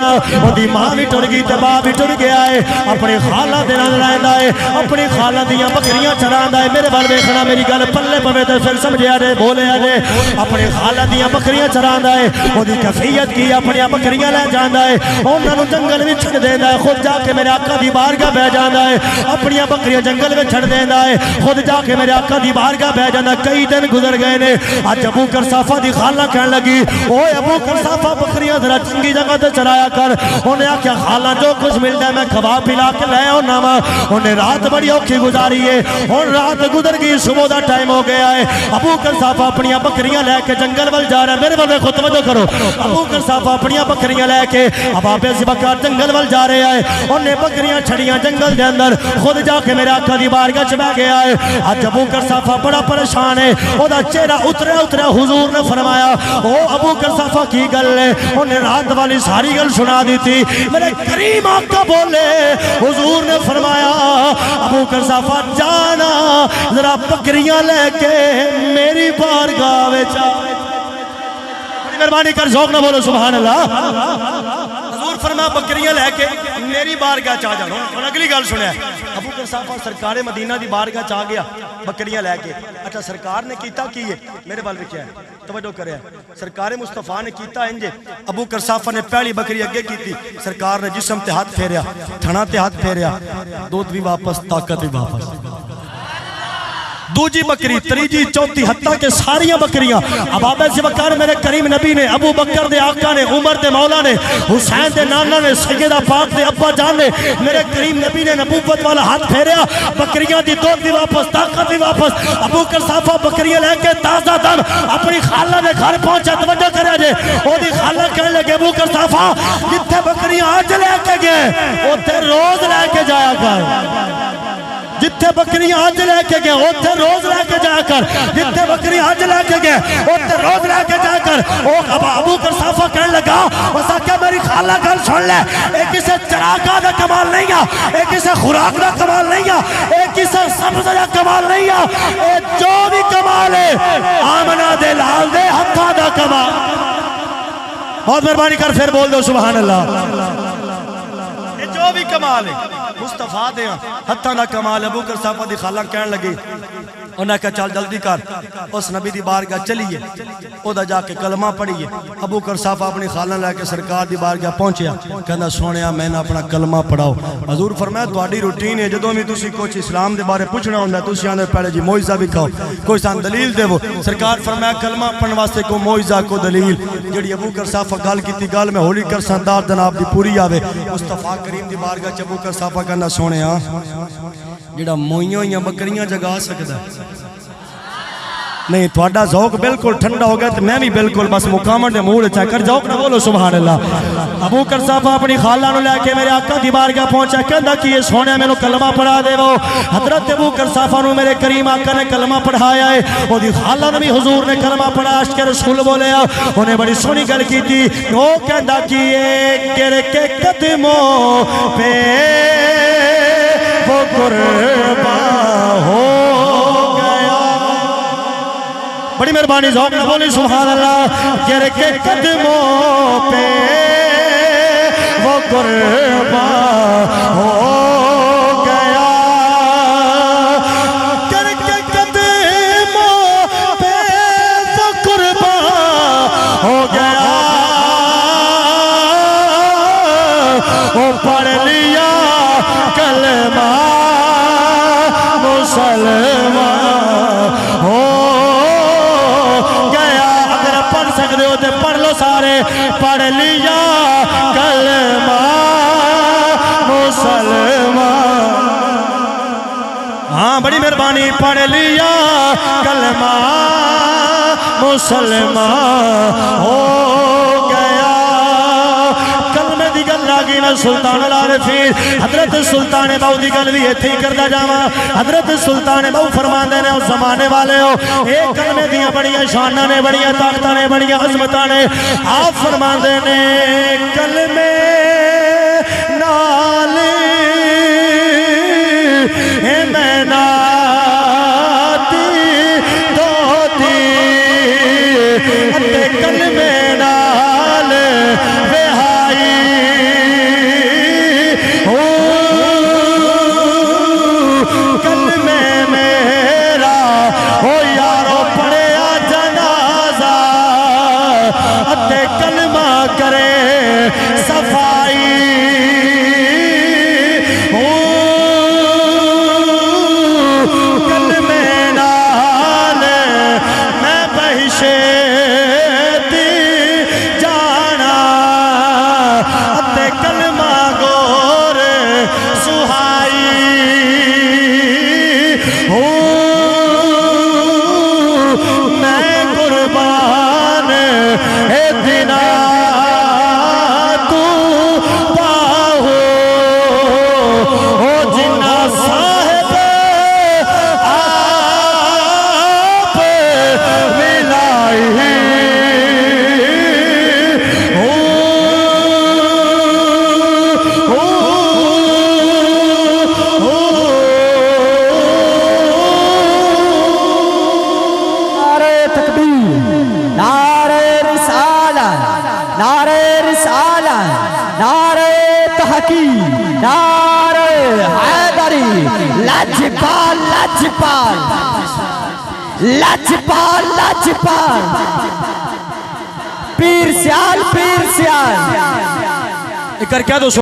ٹرنا اودی ماں بھی ٹر گئی تے باپ بھی ٹر گیا ہے اپنی خالہ دے نال رہندا ہے اپنی خالہ دیاں بکریاں چراندا ہے میرے ول ویکھنا میری گل پلے پوے تے پھر سمجھیا جے بولیا جے اپنی خالہ دیاں بکریاں چراندا ہے اودی کیفیت کی اپنی بکریاں لے جاندا ہے انہاں نوں جنگل وچ چھڈ دیندا ہے خود جا کے میرے آقا دی بارگاہ بیٹھ جاندا ہے اپنی بکریاں جنگل وچ چھڈ دیندا ہے خود جا کے میرے آقا دی بارگاہ بیٹھ جاندا کئی دن گزر گئے نے اج ابو کرصافہ دی خالہ کہن لگی اوے ابو کرصافہ بکریاں ذرا چنگی جگہ تے چرایا کر انہیں آکھیا خالہ جو کچھ ملدا ہے میں کھوا پلا کے لے آنا وا انہیں رات بڑی اوکھی گزاری ہے ہن رات گزر گئی صبح دا ٹائم ہو گیا ہے ابو کرصافہ اپنی بکریاں لے کے جنگل ول جا رہا ہے میرے ول خود توجہ کرو ابو کرصافہ اپنی بکریاں لے کے اب آپ ذبح جنگل ول جا رہے ہیں انہیں بکریاں چھڑیاں جنگل دے اندر خود جا کے میرے آقا دی بارگاہ چ بیٹھ گیا ہے اج ابو کرصافہ بڑا پریشان ہے او دا چہرہ اتریا حضور نے فرمایا او ابو کرصافہ کی گل ہے انہیں رات والی ساری گل سنا دی تھی میرے کریم آقا بولے حضور نے فرمایا ابو کرصافہ جانا ذرا بکریاں لے کے میری بارگاہ وچ مہربانی کر ذوق نہ بولو سبحان اللہ حضور فرمایا بکریاں لے کے میری بارگاہ چاہ جانا اور اگلی گل سنیا ابو کرصافہ سرکار مدینہ دی بارگاہ چاہ گیا بکریاں لے کے اچھا سرکار نے کیتا کی ہے میرے بال وچ ہے توجہ کرے سرکار مصطفیٰ نے کیتا انجے ابو کرصافہ نے پہلی بکری اگے کیتی سرکار نے جسم تے ہاتھ پھیریا تھنا تے ہاتھ پھیریا دودھ بھی واپس طاقت بھی واپس دوجی بکری تریجی چوتھی حتیٰ کہ ساریاں بکریاں اب آبے سے وقار میرے کریم نبی نے ابو بکر دے آقا نے عمر دے مولا نے حسین دے نانا نے سیدہ پاک دے ابا جان نے میرے کریم نبی نے نبوت والا ہاتھ پھیریا بکریاں دی دودھ بھی واپس طاقت بھی واپس ابو کرصافہ بکریاں لے کے تازہ دم اپنی خالہ نے گھر پہنچا توجہ کرے جے او دی خالہ کہنے لگے ابو کرصافہ جتھے بکریاں آج لے کے گئے اوتھے روز لے کے جایا کر جتھے بکریاں آج لے کے گئے اوتھے روز لے کے جایا کر جتھے بکریاں آج لے کے گئے اوتھے روز لے کے جایا کر ابو کرصافہ کہنے لگا وسا کہ میری خالہ گل سن لے ایک اسے چراغا دا کمال نہیں ہے ایک اسے خوراک دا کمال نہیں ہے ایک اسے سبز دا کمال نہیں ہے ایک جو بھی کمال ہے آمنہ دے لال دے ہتھا دا کمال بہت مہربانی کر پھر بول دو سبحان اللہ جو بھی کمال ہے مصطفیٰ دے ہتھاں دا کمال ابو کرصافہ دی خالہ کہن لگی انہاں کہا چل جلدی کر اس نبی دی بارگاہ چلیے او دا جا کے کلمہ پڑھیے ابو کرصافہ اپنی خالہ لے کے سرکار دی بارگاہ پہنچیا کہندا سونیا میں نے اپنا کلمہ پڑھاؤ حضور فرمایا تہاڈی روٹین ہے جدوں بھی تسی کچھ اسلام دے بارے پوچھنا ہوندا تسی آندے پہلے جی معجزہ بھی کھاؤ کوئی سان دلیل دیو سرکار فرمایا کلمہ پڑھن واسطے کو معجزہ کو دلیل جڑی ابو کرصافہ گل کیتی گل میں ہولی کر سردار جناب دی پوری آوے مصطفیٰ کریم دی بارگاہ چ ابو کرصافہ کہندا سونیا جڑا موئیاں یا بکریاں جگا سکدا نہیں تھوڑا ذوق بالکل ٹھنڈا ہو گیا تو میں بھی بالکل بس مقامت دے موڑ چاہ کر ذوق نہ بولو سبحان اللہ ابو کرصافہ اپنی خالہ نو لے کے میرے آقا دی بارگاہ پہنچا کہندا کہ یہ سونے میں نو کلمہ پڑھا دے وہ حضرت ابو کرصافہ نو میرے کریم آقا نے کلمہ پڑھایا ہے وہ دی خالہ نے بھی حضور نے کلمہ پڑھا عشق رسول بولے انہیں بڑی سونی گل کی تھی وہ کہندا کہ یہ گر کے قدموں پہ وہ قربان ہو بڑی مہربانی ذوق نہ بولی سبحان اللہ گر کے قدموں پہ وہ قربان ہو گیا گر کے قدموں پہ وہ قربان ہو گیا وہ پڑھ لیا کلمہ مسلمان ہو پڑھ لو سارے پڑھ لیا کلمہ مسلمان ہاں بڑی مہربانی پڑھ لیا کلمہ مسلمان ہو گیا کلمے دی گل آگی نا سلطان العارفین حضرت سلطان باؤ دی گل بھی ایتھی کردہ جاما حضرت سلطان باؤ فرمان دینے اور زمانے والے ہو ایک کلمے دیاں بڑیاں شانہ نے بڑیاں طاقتہ نے بڑیاں عظمتہ نے آپ فرمان دینے کلمے نالی میں ناتی دوتی کلمے نال بہائی حقی نعرہ حیدری لجپال لجپال لجپال لجپال پیر سیال پیر سیال کر کیا دو